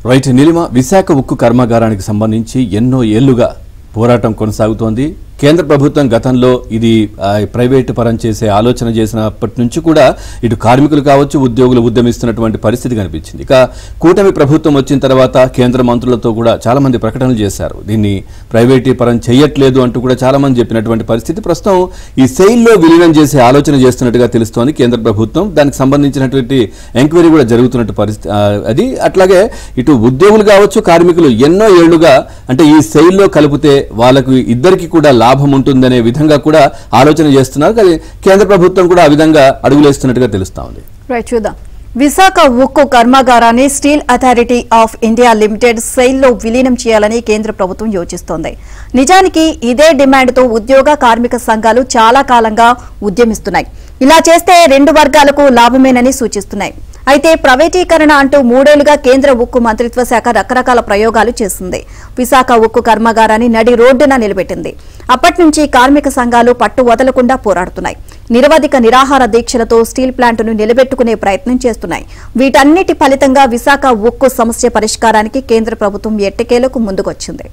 Right Neelima Visakha ఉక్కు కర్మాగారానికి సంబంధించి ఎన్నో ఏళ్లుగా పోరాటం కొనసాగుతోంది. కేంద్ర ప్రభుత్వం గతంలో ఇది ప్రైవేటు పరం చేసే ఆలోచన చేసినప్పటి నుంచి కూడా ఇటు కార్మికులు కావచ్చు ఉద్యోగులు ఉద్యమిస్తున్నటువంటి పరిస్థితి కనిపించింది. ఇక కూటమి ప్రభుత్వం వచ్చిన తర్వాత కేంద్ర మంత్రులతో కూడా చాలా మంది ప్రకటనలు చేశారు. దీన్ని ప్రైవేటీ పరం చేయట్లేదు అంటూ కూడా చాలా మంది చెప్పినటువంటి పరిస్థితి. ప్రస్తుతం ఈ సెయిల్లో విలీనం చేసే ఆలోచన చేస్తున్నట్టుగా తెలుస్తోంది కేంద్ర ప్రభుత్వం. దానికి సంబంధించినటువంటి ఎంక్వైరీ కూడా జరుగుతున్నట్టు పరిస్థితి అది. అట్లాగే ఇటు ఉద్యోగులు కావచ్చు కార్మికులు ఎన్నో ఏళ్లుగా అంటే ఈ సెయిల్లో కలిపితే వాళ్ళకు ఇద్దరికి కూడా లాభం ఉంటుందనే విధంగా కూడా ఆలోచన చేస్తున్నారు. కానీ కేంద్ర ప్రభుత్వం కూడా ఆ విధంగా అడుగులేస్తున్నట్టుగా తెలుస్తా ఉంది. చూద్దాం. విశాఖ ఉక్కు కర్మాగారాన్ని steel authority of India limited సెయిల్లో విలీనం చేయాలని కేంద్ర ప్రభుత్వం యోచిస్తోంది. నిజానికి ఇదే డిమాండ్తో ఉద్యోగ కార్మిక సంఘాలు చాలా కాలంగా ఉద్యమిస్తున్నాయి. ఇలా చేస్తే రెండు వర్గాలకు లాభమేనని సూచిస్తున్నాయి. అయితే ప్రైవేటీకరణ అంటూ 3 ఏళ్లుగా కేంద్ర ఉక్కు మంత్రిత్వ శాఖ రకరకాల ప్రయోగాలు చేసింది. విశాఖ ఉక్కు కర్మాగారాన్ని నడి రోడ్డున నిలబెట్టింది. అప్పటి నుంచి కార్మిక సంఘాలు పట్టు వదలకుండా పోరాడుతున్నాయి. నిరవధిక నిరాహార దీక్షలతో స్టీల్ ప్లాంట్ను నిలబెట్టుకునే ప్రయత్నం చేస్తున్నాయి. వీటన్నిటి ఫలితంగా విశాఖ ఉక్కు సమస్య పరిష్కారానికి కేంద్ర ప్రభుత్వం ఎట్టకేలకు ముందుకొచ్చింది.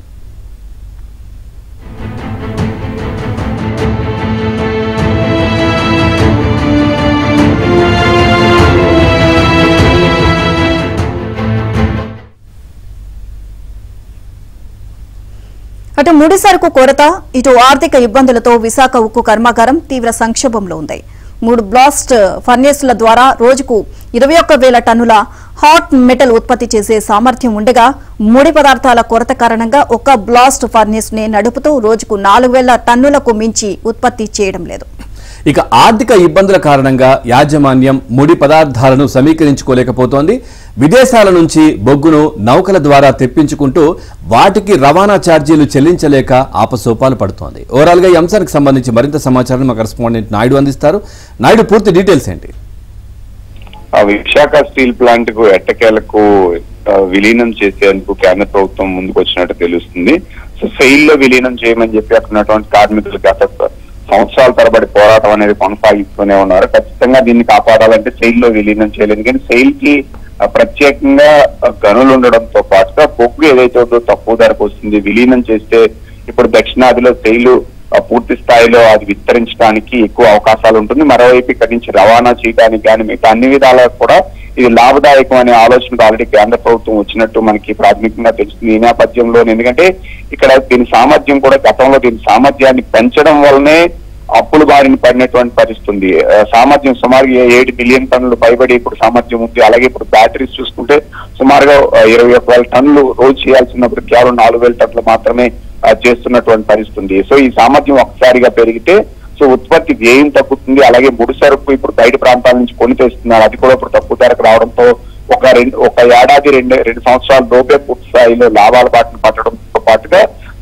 అటు ముడి సరుకు కొరత, ఇటు ఆర్థిక ఇబ్బందులతో విశాఖ ఉక్కు కర్మాగారం తీవ్ర సంక్షోభంలో ఉంది. 3 బ్లాస్ట్ ఫర్నేసుల ద్వారా రోజుకు 21,000 టన్నుల హాట్ మెటల్ ఉత్పత్తి చేసే సామర్థ్యం ఉండగా ముడి పదార్థాల కొరత కారణంగా ఒక్క బ్లాస్ట్ ఫర్నేస్ నే నడుపుతూ రోజుకు 4,000 టన్నులకు మించి ఉత్పత్తి చేయడం లేదు. ఇక ఆర్థిక ఇబ్బందుల కారణంగా యాజమాన్యం ముడి పదార్థాలను సమీకరించుకోలేకపోతోంది. విదేశాల నుంచి బొగ్గును నౌకల ద్వారా తెప్పించుకుంటూ వాటికి రవాణా ఛార్జీలు చెల్లించలేక ఆపసోపాలు పడుతోంది. ఓవరాల్ గా ఈ అంశానికి సంబంధించి మరింత సమాచారం మా కరెస్పాండెంట్ నాయుడు అందిస్తారు. నాయుడు, పూర్తి డీటెయిల్స్ ఏంటి? విశాఖ స్టీల్ ప్లాంట్ కు ఎట్టకేలకు విలీనం చేసేందుకు కేంద్ర ప్రభుత్వం ముందుకు వచ్చినట్టు తెలుస్తుంది. సో సెయిల్ లో విలీనం చేయమని చెప్పి అక్కడ ఉన్నటువంటి కార్మికులు గత సంవత్సరాల తరబడి పోరాటం అనేది కొనసాగిస్తూనే ఉన్నారు. ఖచ్చితంగా దీన్ని కాపాడాలంటే సెయిల్ లో విలీనం చేయలేదు. కానీ సెయిల్ కి ప్రత్యేకంగా గనులు ఉండడంతో పాటుగా బొగ్గు ఏదైతే ఉందో తక్కువ ధరకు వస్తుంది. విలీనం చేస్తే ఇప్పుడు దక్షిణాదిలో సెయిల్ పూర్తి స్థాయిలో అది విస్తరించడానికి ఎక్కువ అవకాశాలు ఉంటుంది. మరోవైపు ఇక్కడి నుంచి రవాణా చేయడానికి కానీ మిగతా అన్ని విధాలుగా కూడా ఇది లాభదాయకం అనే ఆలోచనకు ఆల్రెడీ కేంద్ర ప్రభుత్వం వచ్చినట్టు మనకి ప్రాథమికంగా తెలుస్తుంది. ఈ నేపథ్యంలో ఎందుకంటే ఇక్కడ దీని సామర్థ్యం కూడా గతంలో దీని సామర్థ్యాన్ని పెంచడం వల్లనే అప్పులు బారిన పడినటువంటి పరిస్థితుంది. సామర్థ్యం సుమారుగా 7 బిలియన్ టన్నులు పైబడి ఇప్పుడు సామర్థ్యం ఉంది. అలాగే ఇప్పుడు బ్యాటరీస్ చూసుకుంటే సుమారుగా 21,000 టన్నులు రోజు చేయాల్సినప్పుడు కేవలం 4,000 టన్నులు మాత్రమే చేస్తున్నటువంటి పరిస్థితుంది. సో ఈ సామర్థ్యం ఒక్కసారిగా పెరిగితే సో ఉత్పత్తి వ్యయం తగ్గుతుంది. అలాగే ముడి సరుకు ఇప్పుడు బయట ప్రాంతాల నుంచి కొని తెస్తున్నారు. అది కూడా ఇప్పుడు తక్కువ ధరకు రావడంతో ఒక ఏడాది 2 సంవత్సరాల లోపే పూర్తి స్థాయిలో లాభాల బాటను పట్టడంతో పాటుగా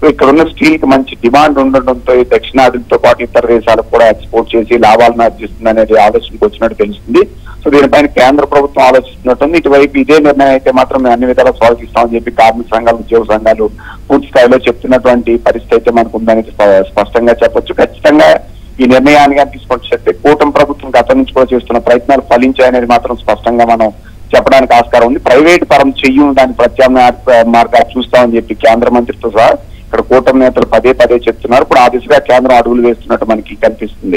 ఇక్కడ ఉన్న స్టీల్ కి మంచి డిమాండ్ ఉండడంతో దక్షిణాదితో పాటు ఇతర దేశాలకు కూడా ఎక్స్పోర్ట్ చేసి లాభాలను ఆర్జిస్తుంది అనేది ఆలోచనకు వచ్చినట్టు తెలుస్తుంది. సో దీనిపైన కేంద్ర ప్రభుత్వం ఆలోచిస్తున్నట్టుంది. ఇటువైపు ఇదే నిర్ణయం అయితే మాత్రం మేము అన్ని విధాలా స్వాగతిస్తామని చెప్పి కార్మిక సంఘాలు ఉద్యోగ సంఘాలు పూర్తి స్థాయిలో చెప్తున్నటువంటి పరిస్థితి అయితే మనకు ఉందనేది స్పష్టంగా చెప్పొచ్చు. ఖచ్చితంగా ఈ నిర్ణయాన్ని తీసుకొచ్చేస్తే కూటమి ప్రభుత్వం గతం నుంచి కూడా చేస్తున్న ప్రయత్నాలు ఫలించాయనేది మాత్రం స్పష్టంగా మనం చెప్పడానికి ఆస్కారం ఉంది. ప్రైవేట్ పరం చెయ్యం దాని ప్రత్యామ్నాయ మార్గాలు చూస్తామని చెప్పి కేంద్ర మంత్రితో సహా ఇక్కడ కూటమి నేతలు పదే చెప్తున్నారు. ఇప్పుడు ఆ దిశగా కేంద్రం అడుగులు వేస్తున్నట్టు మనకి కనిపిస్తుంది.